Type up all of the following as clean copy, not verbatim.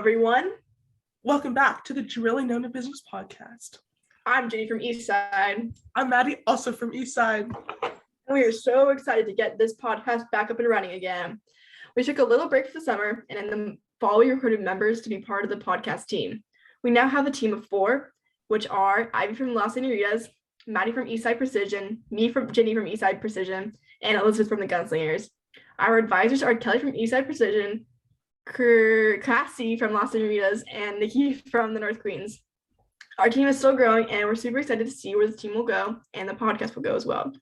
everyone. Welcome back to the Drilling Known to Business podcast. I'm Jenny from Eastside. I'm Maddie, also from Eastside. And we are so excited to get this podcast back up and running again. We took a little break for the summer, and in the fall, we recruited members to be part of the podcast team. We now have a team of 4, which are Ivy from Las Senoritas, Maddie from Eastside Precision, Jenny from Eastside Precision, and Elizabeth from the Gunslingers. Our advisors are Kelly from Eastside Precision, Cassie from Las Senoritas, and Nikki from the North Queens. Our team is still growing, and we're super excited to see where the team will go, and the podcast will go as well.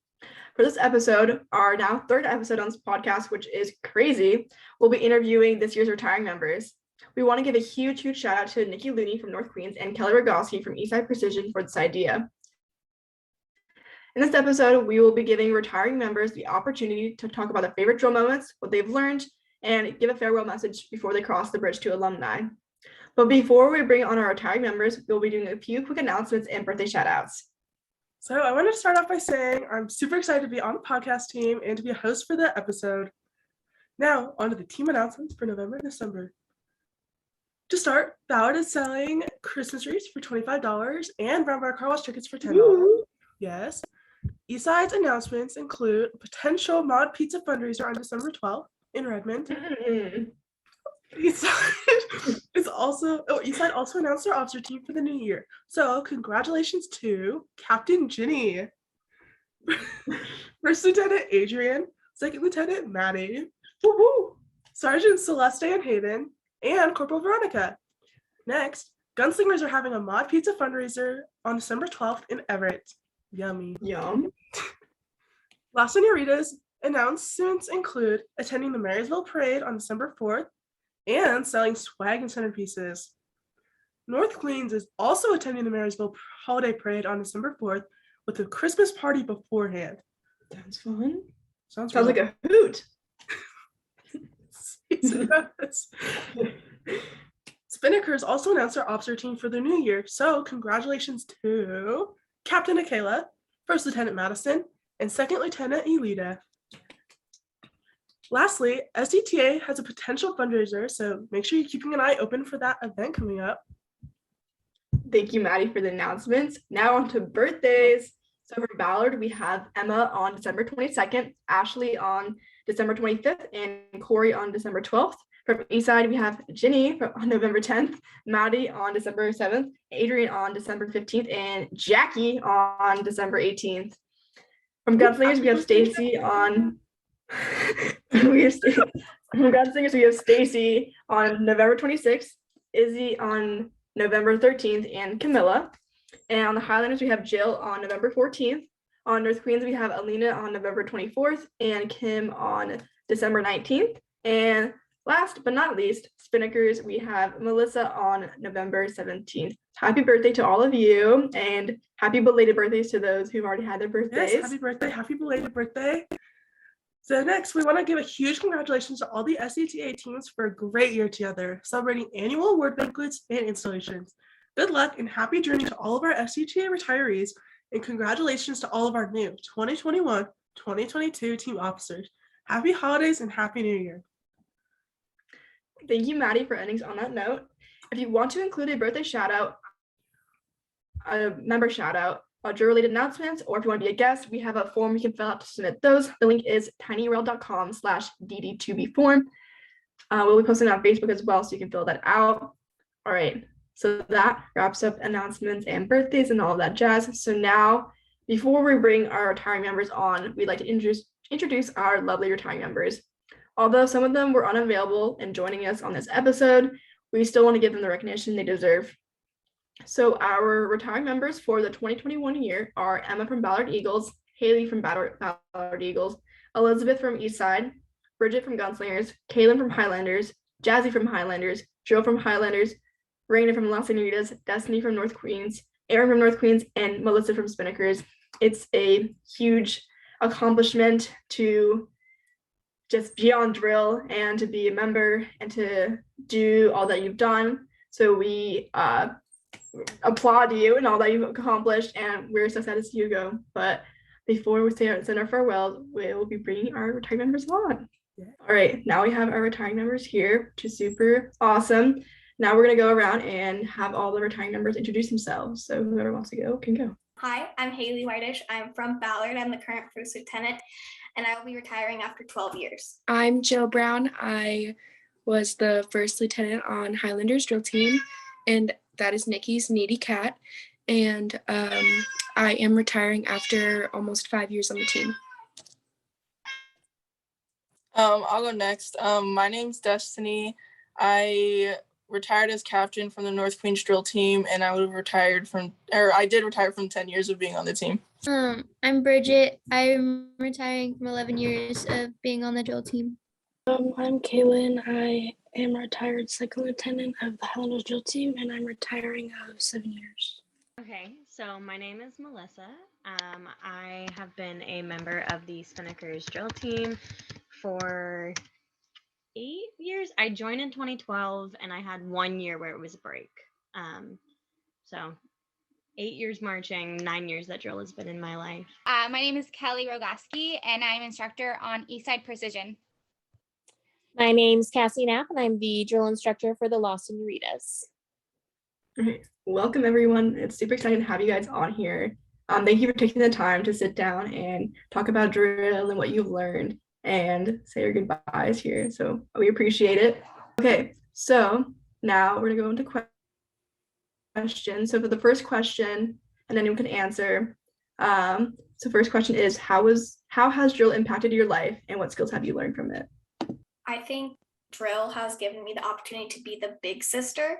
For this episode, our now 3rd episode on this podcast, which is crazy, we'll be interviewing this year's retiring members. We want to give a huge shout out to Nikki Looney from North Queens and Kelly Rogoski from Eastside Precision for this idea. In this episode, we will be giving retiring members the opportunity to talk about their favorite drill moments, what they've learned, and give a farewell message before they cross the bridge to alumni. But before we bring on our retiring members, we'll be doing a few quick announcements and birthday shout outs. So I wanted to start off by saying I'm super excited to be on the podcast team and to be a host for the episode. Now, on to the team announcements for November and December. To start, Ballard is selling Christmas wreaths for $25 and Brown Bar Car Wash tickets for $10. Woo! Yes. Eastside's announcements include a potential Mod Pizza fundraiser on December 12th in Redmond. Mm-hmm. Eastside also announced their officer team for the new year. So congratulations to Captain Ginny, First Lieutenant Adrian, Second Lieutenant Maddie, Woo-hoo! Sergeant Celeste and Hayden, and Corporal Veronica. Next, Gunslingers are having a Mod Pizza fundraiser on December 12th in Everett. Yummy. Yum. Las Senoritas announcements include attending the Marysville Parade on December 4th and selling swag and centerpieces. North Queens is also attending the Marysville Holiday Parade on December 4th with a Christmas party beforehand. Sounds fun. Sounds like a hoot. Spinnakers also announced their officer team for the new year, so congratulations to Captain Akela, First Lieutenant Madison, and Second Lieutenant Elita. Lastly, SDTA has a potential fundraiser, so make sure you're keeping an eye open for that event coming up. Thank you, Maddie, for the announcements. Now on to birthdays. So for Ballard, we have Emma on December 22nd, Ashley on December 25th, and Corey on December 12th. From Eastside, we have Ginny on November 10th, Maddie on December 7th, Adrian on December 15th, and Jackie on December 18th. From Gunslingers, we have Stacy on we have Stacy on November 26th, Izzy on November 13th, and Camilla. And on the Highlanders, we have Jill on November 14th. On North Queens, we have Alina on November 24th and Kim on December 19th. And last but not least, Spinnakers, we have Melissa on November 17th. Happy birthday to all of you, and happy belated birthdays to those who've already had their birthdays. Yes, happy birthday, happy belated birthday. So next, we want to give a huge congratulations to all the SDTA teams for a great year together, celebrating annual award banquets and installations. Good luck and happy journey to all of our SDTA retirees, and congratulations to all of our new 2021-2022 team officers. Happy holidays and happy new year. Thank you, Maddie, for ending on that note. If you want to include a birthday shout out, a member shout out, drill-related announcements, or if you want to be a guest, we have a form you can fill out to submit those. The link is tinyurl.com/dd2b form. We'll be posting it on Facebook as well, so you can fill that out. All right, so that wraps up announcements and birthdays and all of that jazz. So now, before we bring our retiring members on, we'd like to introduce our lovely retiring members. Although some of them were unavailable and joining us on this episode, we still want to give them the recognition they deserve. So our retiring members for the 2021 year are Emma from Ballard Eagles, Haley from Ballard Eagles, Elizabeth from Eastside, Bridget from Gunslingers, Kaylin from Highlanders, Jazzy from Highlanders, Joe from Highlanders, Raina from Las Senoritas, Destiny from North Queens, Erin from North Queens, and Melissa from Spinnakers. It's a huge accomplishment to just be on drill and to be a member and to do all that you've done. So we applaud you and all that you've accomplished, and we're so sad to see you go. But before we send our farewell, we'll be bringing our retired members on. Yeah. All right, now we have our retiring members here, which is super awesome. now we're gonna go around and have all the retiring members introduce themselves. So whoever wants to go can go. Hi, I'm Haley Whitish. I'm from Ballard. I'm the current first lieutenant, and I will be retiring after 12 years. I'm Jill Brown. I was the first lieutenant on Highlanders drill team, and that is Nikki's needy cat. And I am retiring after almost 5 years on the team. I'll go next. My name's Destiny. I retired as captain from the North Queens drill team, and I did retire from 10 years of being on the team. I'm Bridget. I'm retiring from 11 years of being on the drill team. I'm Kaylin. I am retired second lieutenant of the Highlanders drill team, and I'm retiring of 7 years. Okay, so my name is Melissa. I have been a member of the Spinnakers drill team for 8 years. I joined in 2012 and I had 1 year where it was a break. So 8 years marching, 9 years that drill has been in my life. My name is Kelly Rogaski and I'm instructor on Eastside Precision. My name's Cassie Knapp and I'm the drill instructor for the Lost Senoritas. All right, welcome everyone. It's super exciting to have you guys on here. Thank you for taking the time to sit down and talk about drill and what you've learned and say your goodbyes here. So we appreciate it. Okay, so now we're gonna go into questions. So for the first question, and anyone can answer. So first question is, how has drill impacted your life and what skills have you learned from it? I think drill has given me the opportunity to be the big sister.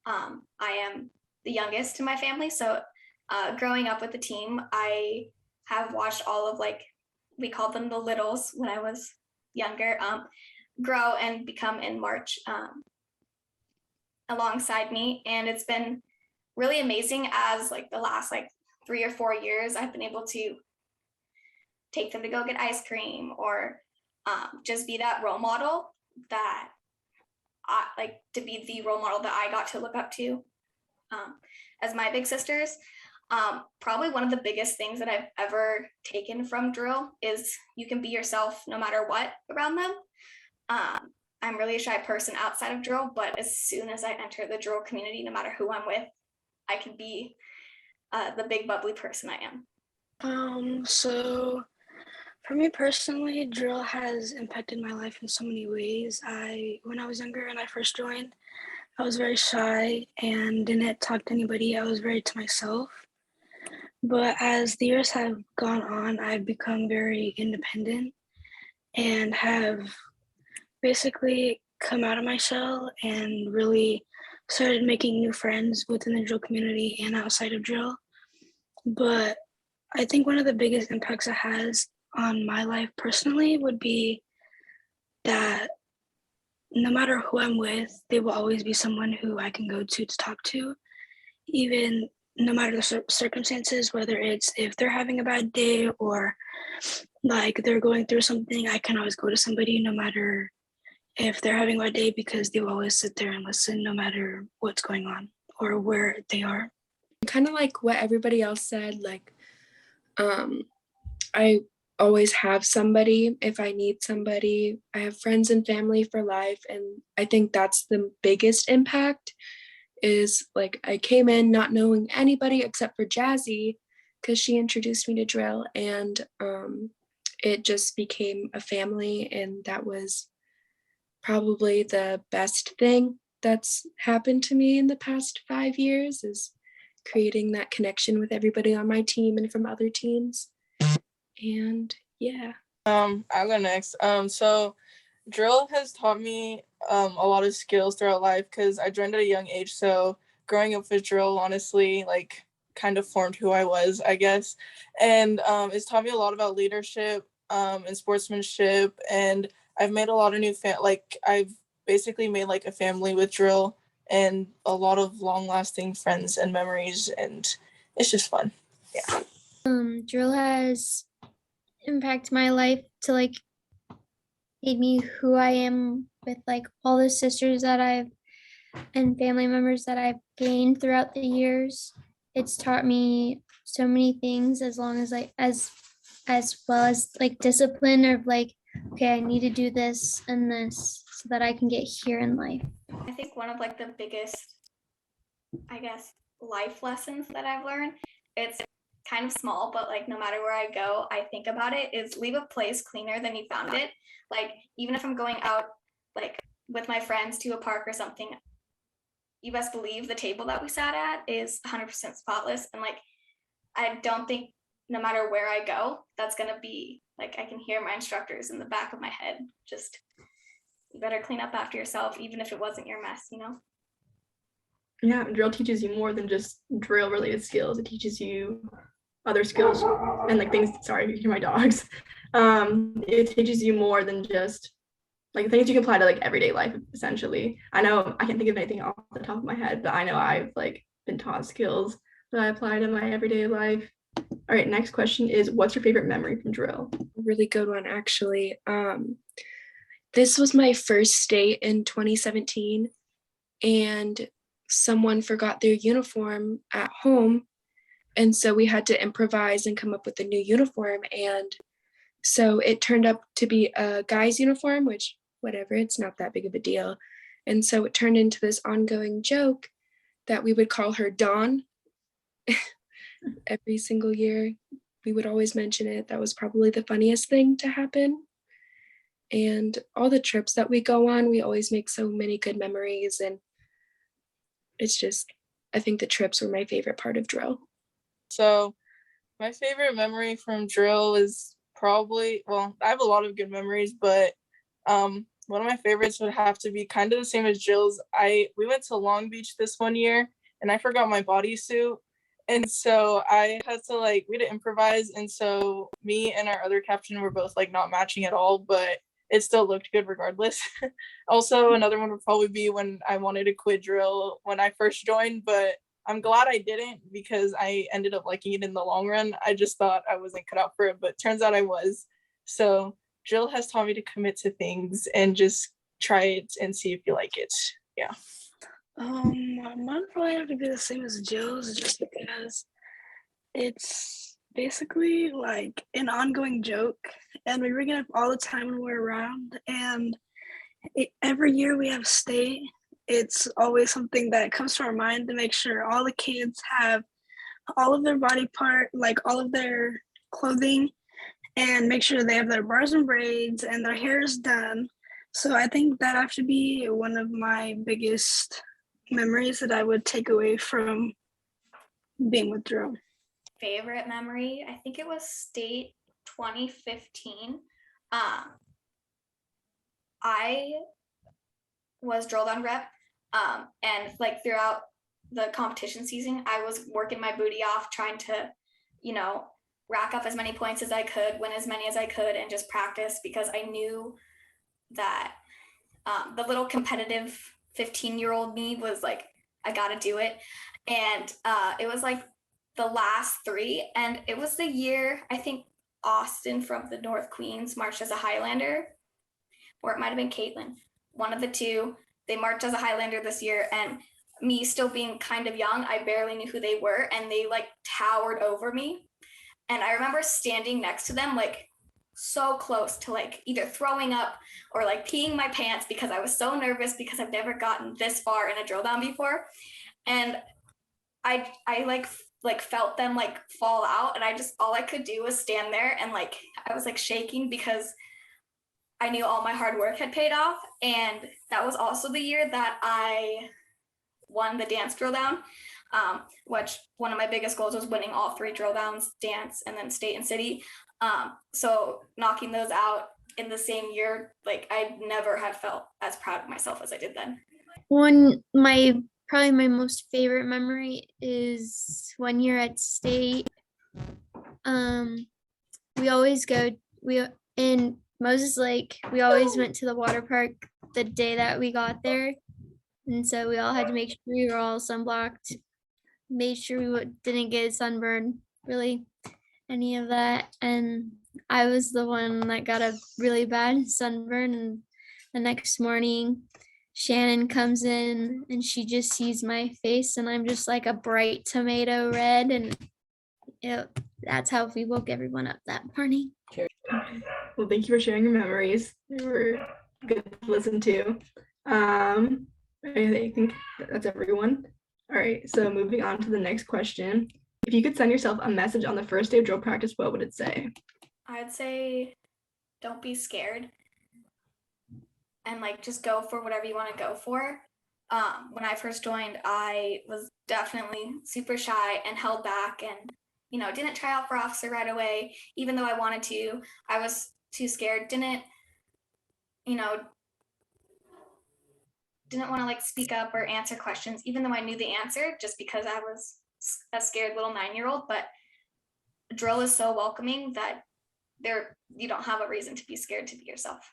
I am the youngest in my family, so growing up with the team, I have watched all of, like, we called them the littles when I was younger, grow and become in March alongside me. And it's been really amazing as like the last 3 or 4 years, I've been able to take them to go get ice cream or just be that role model that to be the role model that I got to look up to as my big sisters. Probably one of the biggest things that I've ever taken from drill is you can be yourself no matter what around them. I'm really a shy person outside of drill, but as soon as I enter the drill community, no matter who I'm with, I can be the big bubbly person I am. So for me personally, drill has impacted my life in so many ways. When I was younger and I first joined, I was very shy and didn't talk to anybody. I was very to myself. But as the years have gone on, I've become very independent and have basically come out of my shell and really started making new friends within the drill community and outside of drill. But I think one of the biggest impacts it has on my life personally would be that no matter who I'm with, they will always be someone who I can go to talk to, even no matter the circumstances, whether it's if they're having a bad day or like they're going through something, I can always go to somebody no matter if they're having a bad day, because they will always sit there and listen no matter what's going on or where they are. Kind of like what everybody else said, like I always have somebody if I need somebody. I have friends and family for life, and I think that's the biggest impact is like I came in not knowing anybody except for Jazzy because she introduced me to drill, and it just became a family, and that was probably the best thing that's happened to me in the past 5 years is creating that connection with everybody on my team and from other teams. And yeah. I'll go next. So drill has taught me a lot of skills throughout life because I joined at a young age. So growing up with drill, honestly, like kind of formed who I was, I guess. And it's taught me a lot about leadership and sportsmanship. And I've made a lot of new I've basically made like a family with drill and a lot of long-lasting friends and memories, and it's just fun. Yeah. Drill has impacted my life to like made me who I am with like all the sisters that I've and family members that I've gained throughout the years. It's taught me so many things as well as like discipline of like, okay, I need to do this and this so that I can get here in life. I think one of like the biggest, I guess, life lessons that I've learned, it's kind of small, but like no matter where I go, I think about it, is leave a place cleaner than you found it. Like even if I'm going out like with my friends to a park or something, you best believe the table that we sat at is 100% spotless. And like, I don't think no matter where I go, that's going to be like, I can hear my instructors in the back of my head, just, you better clean up after yourself, even if it wasn't your mess, you know? Yeah, drill teaches you more than just drill related skills. It teaches you other skills and like things, sorry, you hear my dogs. It teaches you more than just like things you can apply to like everyday life, essentially. I know I can't think of anything off the top of my head, but I know I've like been taught skills that I apply to my everyday life. All right, next question is, what's your favorite memory from drill? Really good one, actually. This was my first state in 2017, and someone forgot their uniform at home. And so we had to improvise and come up with a new uniform. And so it turned up to be a guy's uniform, which, whatever, it's not that big of a deal. And so it turned into this ongoing joke that we would call her Dawn. Every single year, we would always mention it. That was probably the funniest thing to happen. And all the trips that we go on, we always make so many good memories. And it's just, I think the trips were my favorite part of drill. So my favorite memory from drill is probably, well, I have a lot of good memories, but one of my favorites would have to be kind of the same as Jill's. We went to Long Beach this one year and I forgot my bodysuit. And so I had to we had to improvise. And so me and our other captain were both like not matching at all, but it still looked good regardless. Also, another one would probably be when I wanted to quit drill when I first joined, but I'm glad I didn't because I ended up liking it in the long run. I just thought I wasn't cut out for it, but turns out I was. So drill has taught me to commit to things and just try it and see if you like it. Yeah. Mine probably have to be the same as Jill's, just because it's basically like an ongoing joke, and we bring it up all the time when we're around. And every year we have state, it's always something that comes to our mind to make sure all the kids have all of their body part, like all of their clothing, and make sure they have their bars and braids and their hair is done. So I think that have to be one of my biggest memories that I would take away from being with drill. Favorite memory, I think it was state 2015. I was drilled on rep, and like throughout the competition season, I was working my booty off trying to, rack up as many points as I could, win as many as I could, and just practice, because I knew that the little competitive 15-year-old me was like, I gotta do it. And it was like the last 3, and it was the year, I think Austin from the North Queens marched as a Highlander, or it might have been Caitlin, one of the two. They marched as a Highlander this year, and me still being kind of young, I barely knew who they were, and they like towered over me. And I remember standing next to them, like so close to like either throwing up or like peeing my pants, because I was so nervous, because I've never gotten this far in a drill down before. And I like felt them like fall out, and all I could do was stand there, and like I was like shaking because I knew all my hard work had paid off. And that was also the year that I won the dance drill down, which one of my biggest goals was winning all 3 drill downs, dance, and then state and city. So knocking those out in the same year, like I never had felt as proud of myself as I did then. Probably my most favorite memory is one year at state. We always go, in Moses Lake, we always went to the water park the day that we got there. And so we all had to make sure we were all sunblocked, made sure we didn't get sunburned, really, any of that. And I was the one that got a really bad sunburn. And the next morning, Shannon comes in and she just sees my face, and I'm just like a bright tomato red. And that's how we woke everyone up that morning. Well, thank you for sharing your memories. They were good to listen to. I think that's everyone. All right, so moving on to the next question. If you could send yourself a message on the first day of drill practice, what would it say? I'd say don't be scared and like just go for whatever you want to go for. When I first joined, I was definitely super shy and held back and didn't try out for officer right away, even though I wanted to. I was too scared, you know, didn't want to like speak up or answer questions, even though I knew the answer, just because I was a scared little 9-year-old. But drill is so welcoming that you don't have a reason to be scared to be yourself.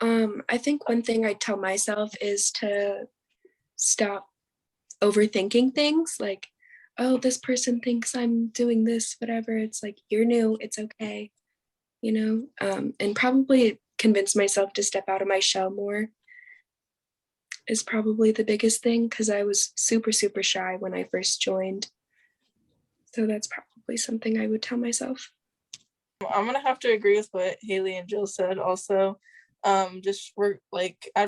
I think one thing I tell myself is to stop overthinking things, like, oh, this person thinks I'm doing this, whatever. It's like, you're new, it's okay, and probably convince myself to step out of my shell more is probably the biggest thing, because I was super, super shy when I first joined. So that's probably something I would tell myself. I'm gonna have to agree with what Haley and Jill said also. I'd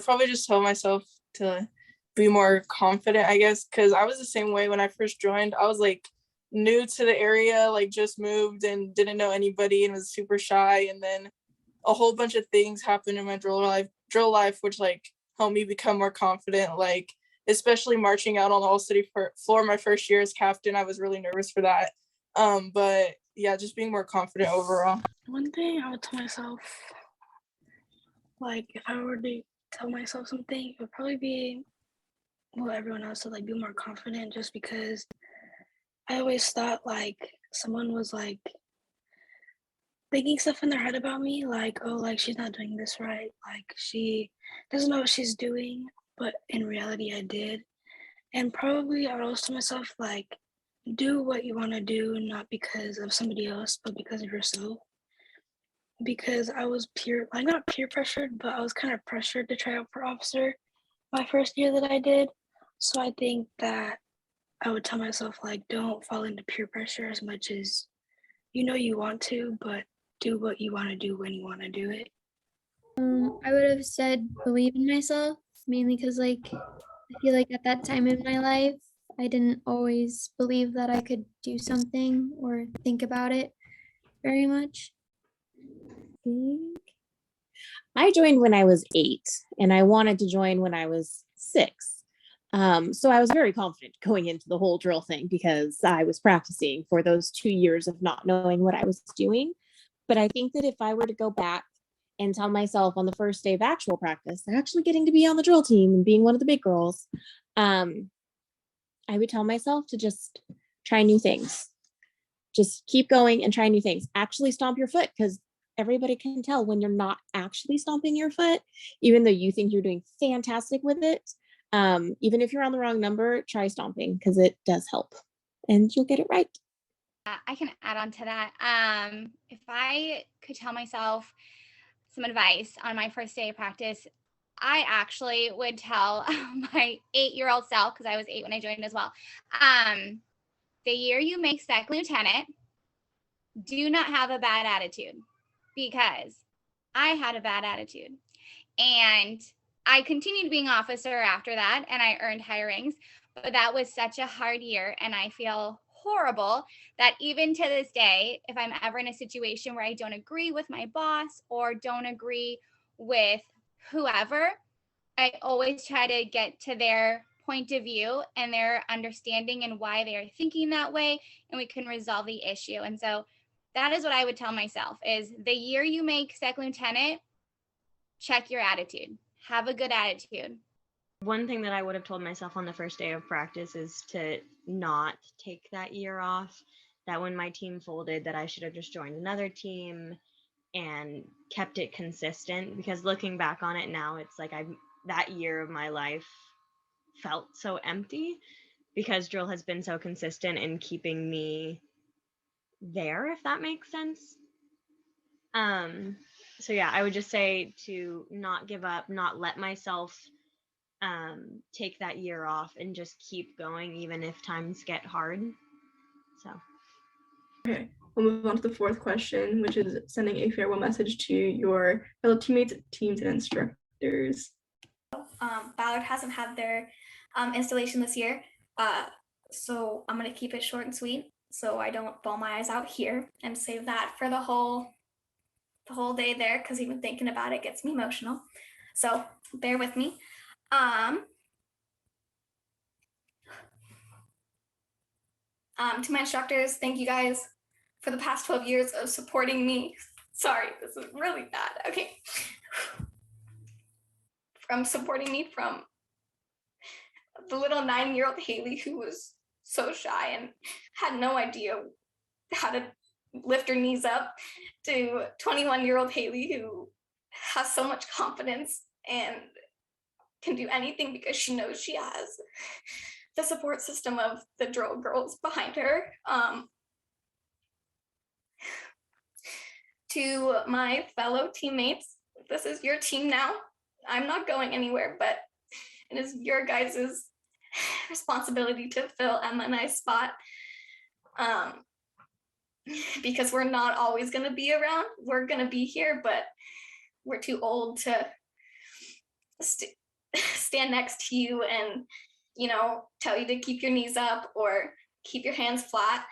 probably just tell myself to be more confident, I guess, because I was the same way when I first joined. I was like new to the area, like just moved and didn't know anybody and was super shy. And then a whole bunch of things happened in my drill life, which like helped me become more confident, like especially marching out on the all city floor my first year as captain. I was really nervous for that. But yeah, just being more confident overall. One thing I would tell myself, like if I were to tell myself something, it would probably be, well, everyone else to like be more confident, just because I always thought like someone was like thinking stuff in their head about me, like, oh, like she's not doing this right, like she doesn't know what she's doing, but in reality I did. And probably I would also tell myself, like, do what you want to do, not because of somebody else, but because of yourself. Because I was not peer pressured, but I was kind of pressured to try out for officer my first year that I did. So I think that I would tell myself, like, don't fall into peer pressure as much as you want to, but do what you want to do when you want to do it. I would have said believe in myself, mainly because like I feel like at that time in my life, I didn't always believe that I could do something or think about it very much. I joined when I was 8 and I wanted to join when I was 6. So I was very confident going into the whole drill thing because I was practicing for those 2 years of not knowing what I was doing. But I think that if I were to go back and tell myself on the first day of actual practice, actually getting to be on the drill team and being one of the big girls, I would tell myself to just try new things. Just keep going and try new things. Actually stomp your foot, because everybody can tell when you're not actually stomping your foot, even though you think you're doing fantastic with it. Even if you're on the wrong number, try stomping, because it does help and you'll get it right. I can add on to that. If I could tell myself some advice on my first day of practice, I actually would tell my 8-year-old self, because I was 8 when I joined as well. The year you make second lieutenant, do not have a bad attitude, because I had a bad attitude. And I continued being officer after that, and I earned higher ranks. But that was such a hard year, and I feel horrible that even to this day, if I'm ever in a situation where I don't agree with my boss or don't agree with whoever, I always try to get to their point of view and their understanding and why they are thinking that way, and we can resolve the issue. And so that is what I would tell myself is the year you make second lieutenant, check your attitude. Have a good attitude. One thing that I would have told myself on the first day of practice is to not take that year off, that when my team folded, that I should have just joined another team and kept it consistent, because looking back on it now, it's like that year of my life felt so empty because drill has been so consistent in keeping me there, if that makes sense. So yeah, I would just say to not give up, not let myself take that year off, and just keep going even if times get hard. So okay, we'll move on to the fourth question, which is sending a farewell message to your fellow teammates, teams, and instructors. Ballard hasn't had their installation this year. So I'm gonna keep it short and sweet so I don't bawl my eyes out here and save that for the whole day there, because even thinking about it gets me emotional. So bear with me. To my instructors, thank you guys for the past 12 years of supporting me. Sorry, this is really bad. Okay. From supporting me from the little 9-year-old Haley who was so shy and had no idea how to lift her knees up, to 21-year-old Haley who has so much confidence and can do anything because she knows she has the support system of the drill girls behind her. To my fellow teammates, this is your team now. I'm not going anywhere, but it is your guys' responsibility to fill Emma and I's spot. Because we're not always going to be around. We're going to be here, but we're too old to stand next to you and, tell you to keep your knees up or keep your hands flat.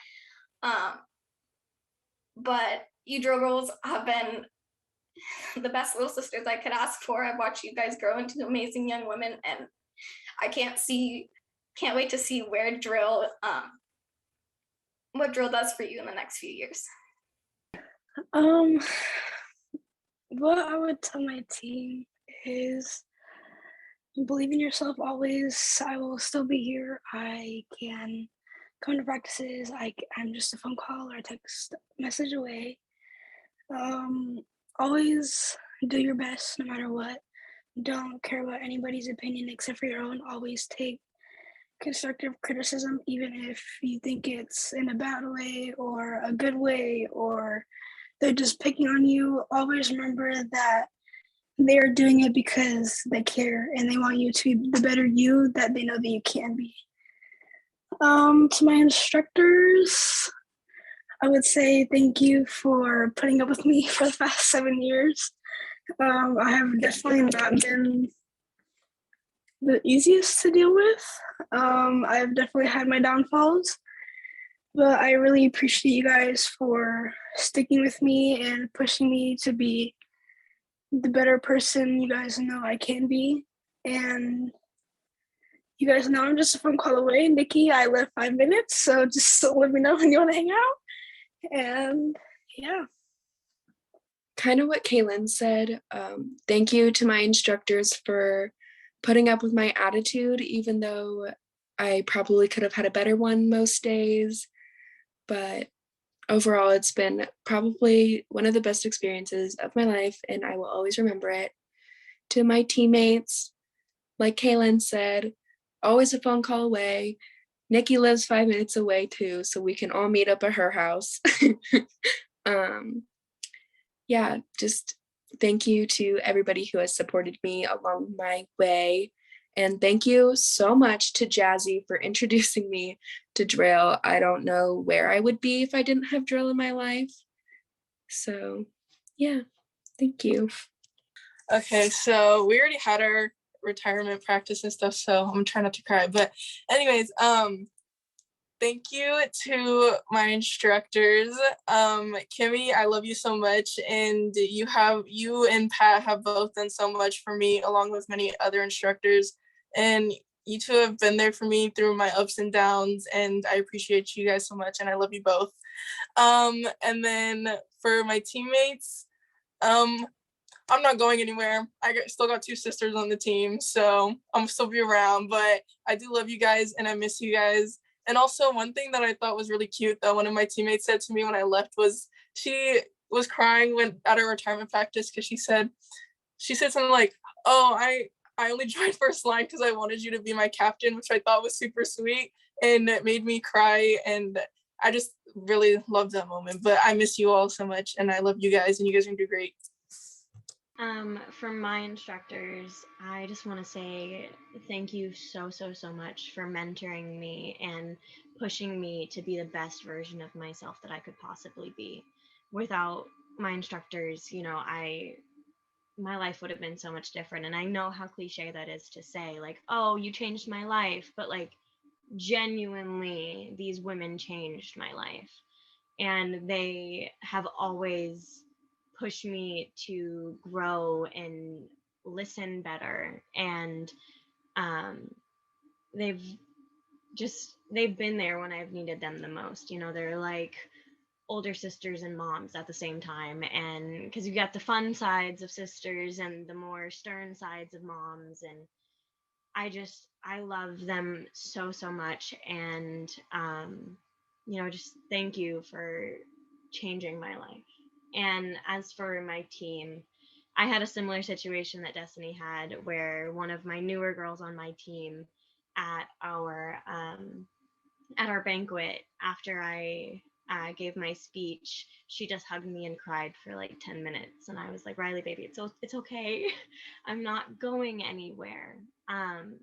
But you drill girls have been the best little sisters I could ask for. I've watched you guys grow into amazing young women, and I can't wait to see where what drill does for you in the next few years. What I would tell my team is believe in yourself always. I will still be here. I can come to practices. I'm just a phone call or a text message away. Always do your best no matter what. Don't care about anybody's opinion except for your own. Always take constructive criticism, even if you think it's in a bad way or a good way, or they're just picking on you. Always remember that they're doing it because they care and they want you to be the better you that they know that you can be. To my instructors, I would say thank you for putting up with me for the past 7 years. I have definitely not been the easiest to deal with. I've definitely had my downfalls, but I really appreciate you guys for sticking with me and pushing me to be the better person you guys know I can be. And you guys know I'm just a phone call away. Nikki, I left 5 minutes, so just let me know when you want to hang out. And yeah. Kind of what Kaylin said. Thank you to my instructors for putting up with my attitude, even though I probably could have had a better one most days. But overall, it's been probably one of the best experiences of my life, and I will always remember it. To my teammates, like Kaylin said, always a phone call away. Nikki lives 5 minutes away too, so we can all meet up at her house. Yeah, just thank you to everybody who has supported me along my way. And thank you so much to Jazzy for introducing me to drill. I don't know where I would be if I didn't have drill in my life. So yeah, thank you. Okay, so we already had our retirement practice and stuff, so I'm trying not to cry. But anyways, thank you to my instructors. Kimmy, I love you so much, and you and Pat have both done so much for me, along with many other instructors, and you two have been there for me through my ups and downs, and I appreciate you guys so much, and I love you both. And then for my teammates, I'm not going anywhere. Still got 2 sisters on the team, so I'm still be around, but I do love you guys and I miss you guys. And also one thing that I thought was really cute that one of my teammates said to me when I left was she was crying at our retirement practice because she said something like, oh, I only joined first line because I wanted you to be my captain, which I thought was super sweet, and it made me cry, and I just really loved that moment. But I miss you all so much, and I love you guys, and you guys are gonna do great. For my instructors, I just want to say thank you so much for mentoring me and pushing me to be the best version of myself that I could possibly be. Without my instructors, I my life would have been so much different. And I know how cliche that is to say, like, oh, you changed my life, but like genuinely these women changed my life, and they have always pushed me to grow and listen better. And um, they've they've been there when I've needed them the most. You know, they're like older sisters and moms at the same time. And because you got the fun sides of sisters and the more stern sides of moms, and I love them so much. And you know, just thank you for changing my life. And as for my team, I had a similar situation that Destiny had, where one of my newer girls on my team at our banquet, after I gave my speech, she just hugged me and cried for like 10 minutes. And I was like, Riley, baby, it's okay. I'm not going anywhere. Um,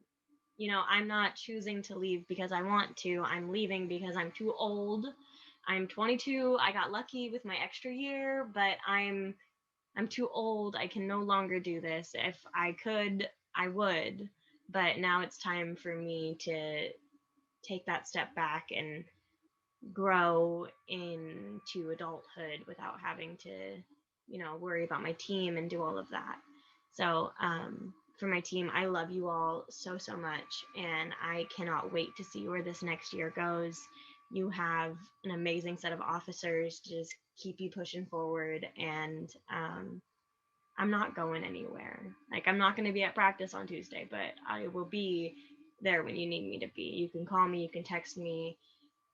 you know, I'm not choosing to leave because I want to. I'm leaving because I'm too old. I'm 22. I got lucky with my extra year, but I'm too old. I can no longer do this. If I could, I would. But now it's time for me to take that step back and grow into adulthood without having to, you know, worry about my team and do all of that. So, for my team, I love you all so much, and I cannot wait to see where this next year goes. You have an amazing set of officers to just keep you pushing forward, and I'm not going anywhere. Like, I'm not going to be at practice on Tuesday, but I will be there when you need me to be. You can call me, you can text me.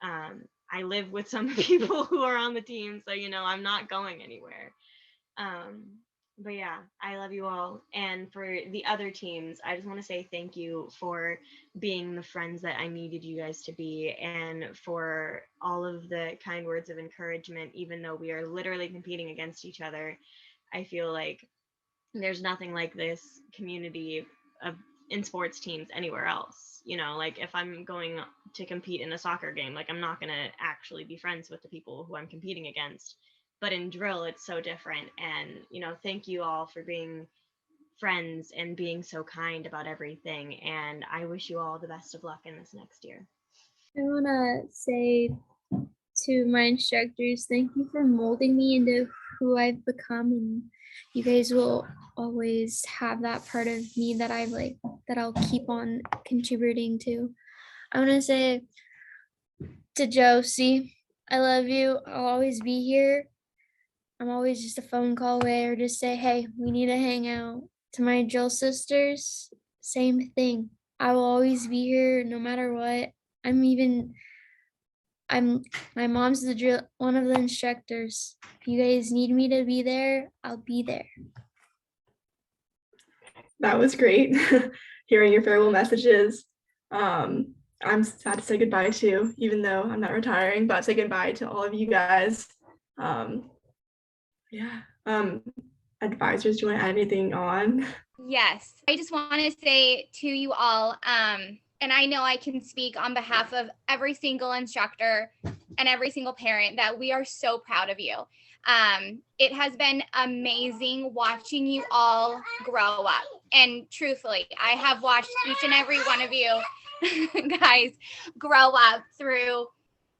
I live with some people who are on the team, so you know I'm not going anywhere. Um, but yeah, I love you all. And for the other teams, I just want to say thank you for being the friends that I needed you guys to be, and for all of the kind words of encouragement, even though we are literally competing against each other. I feel like there's nothing like this community of in sports teams anywhere else. You know, like if I'm going to compete in a soccer game, like I'm not going to actually be friends with the people who I'm competing against. But in drill, it's so different. And, you know, thank you all for being friends and being so kind about everything. And I wish you all the best of luck in this next year. I want to say to my instructors, thank you for molding me into who I've become, and you guys will always have that part of me that I'll keep on contributing to. I want to say to Josie, I love you. I'll always be here. I'm always just a phone call away, or just say, hey, we need to hang out. To my drill sisters, same thing. I will always be here no matter what. My mom's the drill, one of the instructors. If you guys need me to be there, I'll be there. That was great. Hearing your farewell messages. I'm sad to say goodbye to, even though I'm not retiring, but say goodbye to all of you guys. Yeah. Advisors, do you want to add anything on? Yes, I just want to say to you all, and I know I can speak on behalf of every single instructor and every single parent, that we are so proud of you. It has been amazing watching you all grow up. And truthfully, I have watched each and every one of you guys grow up through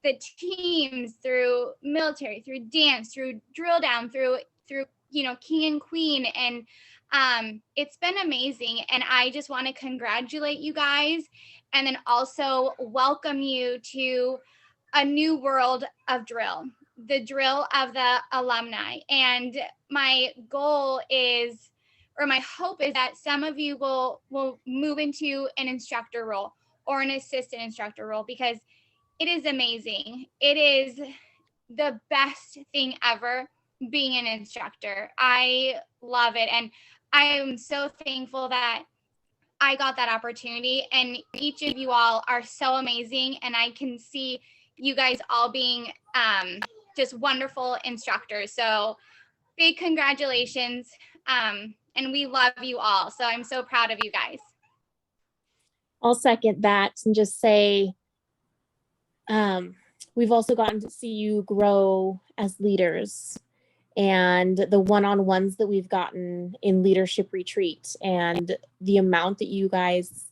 the teams, through military, through dance, through drill down, through king and queen. And it's been amazing. And I just want to congratulate you guys, and then also welcome you to a new world of drill, the drill of the alumni. And my goal is, or my hope is, that some of you will move into an instructor role or an assistant instructor role, because it is amazing. It is the best thing ever being an instructor. I love it. And I am so thankful that I got that opportunity. And each of you all are so amazing. And I can see you guys all being just wonderful instructors. So big congratulations. And we love you all. So I'm so proud of you guys. I'll second that and just say, we've also gotten to see you grow as leaders. and the one-on-ones that we've gotten in leadership retreat, and the amount that you guys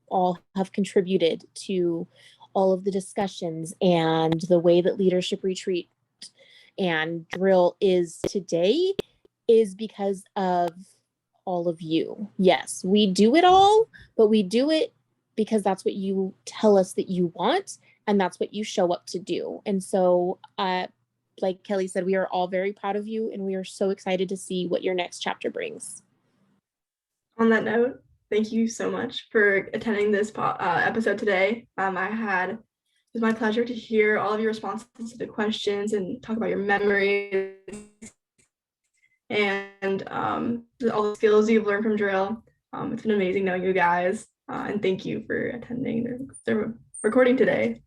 all have contributed to all of the discussions and the way that leadership retreat and drill is today is because of all of you. Yes, we do it all, but we do it because that's what you tell us that you want, and that's what you show up to do. And so, like Kelly said, we are all very proud of you, and we are so excited to see what your next chapter brings. On that note, thank you so much for attending this episode today. It was my pleasure to hear all of your responses to the questions and talk about your memories and all the skills you've learned from drill. It's been amazing knowing you guys, and thank you for attending the recording today.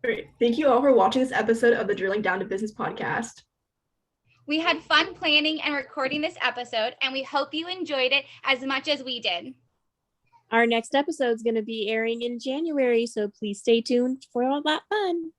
Great. Thank you all for watching this episode of the Drilling Down to Business podcast. We had fun planning and recording this episode, and we hope you enjoyed it as much as we did. Our next episode is going to be airing in January, so please stay tuned for all that fun.